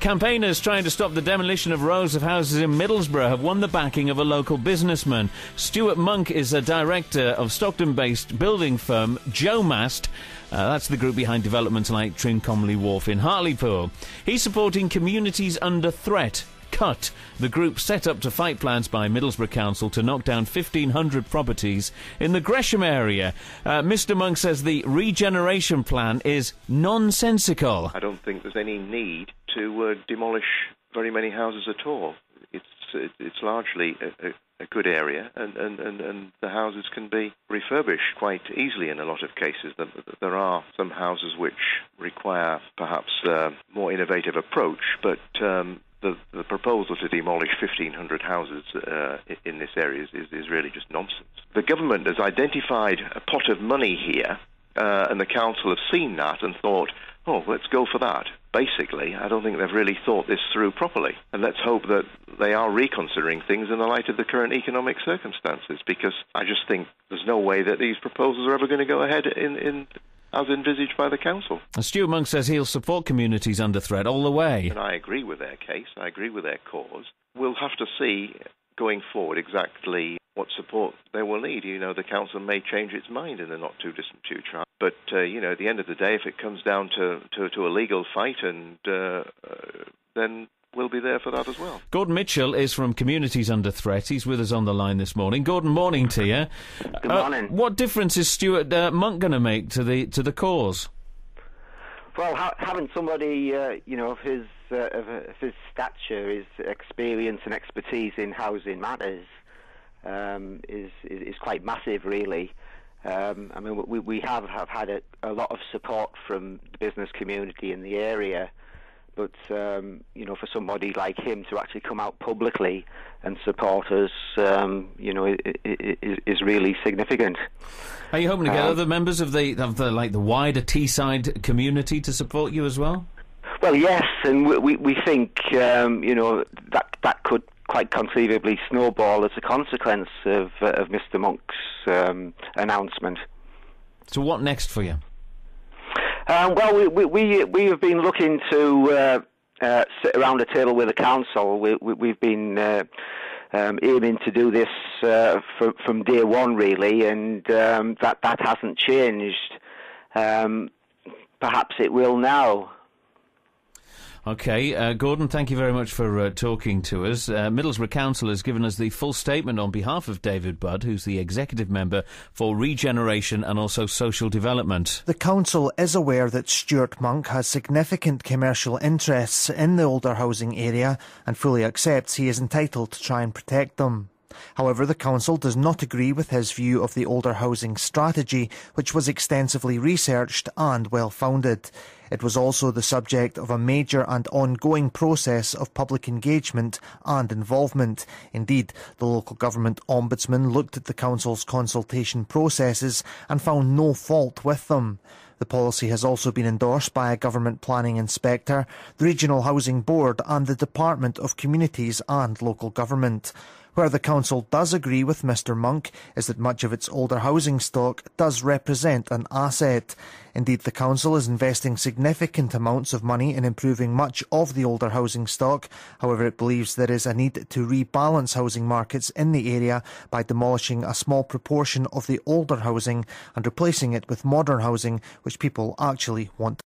Campaigners trying to stop the demolition of rows of houses in Middlesbrough have won the backing of a local businessman. Stuart Monk is a director of Stockton-based building firm Joe Mast. That's the group behind developments like Trincomalee Wharf in Hartlepool. He's supporting communities under threat. CUT, the group set up to fight plans by Middlesbrough Council to knock down 1,500 properties in the Gresham area. Mr Monk says the regeneration plan is nonsensical. I don't think there's any need to demolish very many houses at all. It's largely a good area, and the houses can be refurbished quite easily in a lot of cases. There are some houses which require perhaps a more innovative approach, but the proposal to demolish 1,500 houses in this area is really just nonsense. The government has identified a pot of money here, and the council have seen that and thought, oh, let's go for that. Basically, I don't think they've really thought this through properly. And let's hope that they are reconsidering things in the light of the current economic circumstances, because I just think there's no way that these proposals are ever going to go ahead as envisaged by the council. Stuart Monk says he'll support communities under threat all the way. And I agree with their case. I agree with their cause. We'll have to see going forward exactly what support they will need. The council may change its mind in the not-too-distant future. But, at the end of the day, if it comes down to a legal fight, and then we'll be there for that as well. Gordon Mitchell is from Communities Under Threat. He's with us on the line this morning. Gordon, morning to you. Good morning. What difference is Stuart Monk going to make to the cause? Well, having somebody, of his stature, his experience and expertise in housing matters is quite massive, really. We have had a lot of support from the business community in the area, but for somebody like him to actually come out publicly and support us, is really significant. Are you hoping to get other members of the wider Teesside community to support you as well? Well, yes, and we think that could quite conceivably snowball as a consequence of Mr Monk's announcement. So what next for you? Well, we have been looking to sit around a table with the council. We've been aiming to do this from day one, really, and that hasn't changed. Perhaps it will now. OK, Gordon, thank you very much for talking to us. Middlesbrough Council has given us the full statement on behalf of David Budd, who's the executive member for regeneration and also social development. The council is aware that Stuart Monk has significant commercial interests in the older housing area and fully accepts he is entitled to try and protect them. However, the council does not agree with his view of the older housing strategy, which was extensively researched and well-founded. It was also the subject of a major and ongoing process of public engagement and involvement. Indeed, the local government ombudsman looked at the council's consultation processes and found no fault with them. The policy has also been endorsed by a government planning inspector, the Regional Housing Board and the Department of Communities and Local Government. Where the council does agree with Mr Monk is that much of its older housing stock does represent an asset. Indeed, the council is investing significant amounts of money in improving much of the older housing stock. However, it believes there is a need to rebalance housing markets in the area by demolishing a small proportion of the older housing and replacing it with modern housing, which people actually want.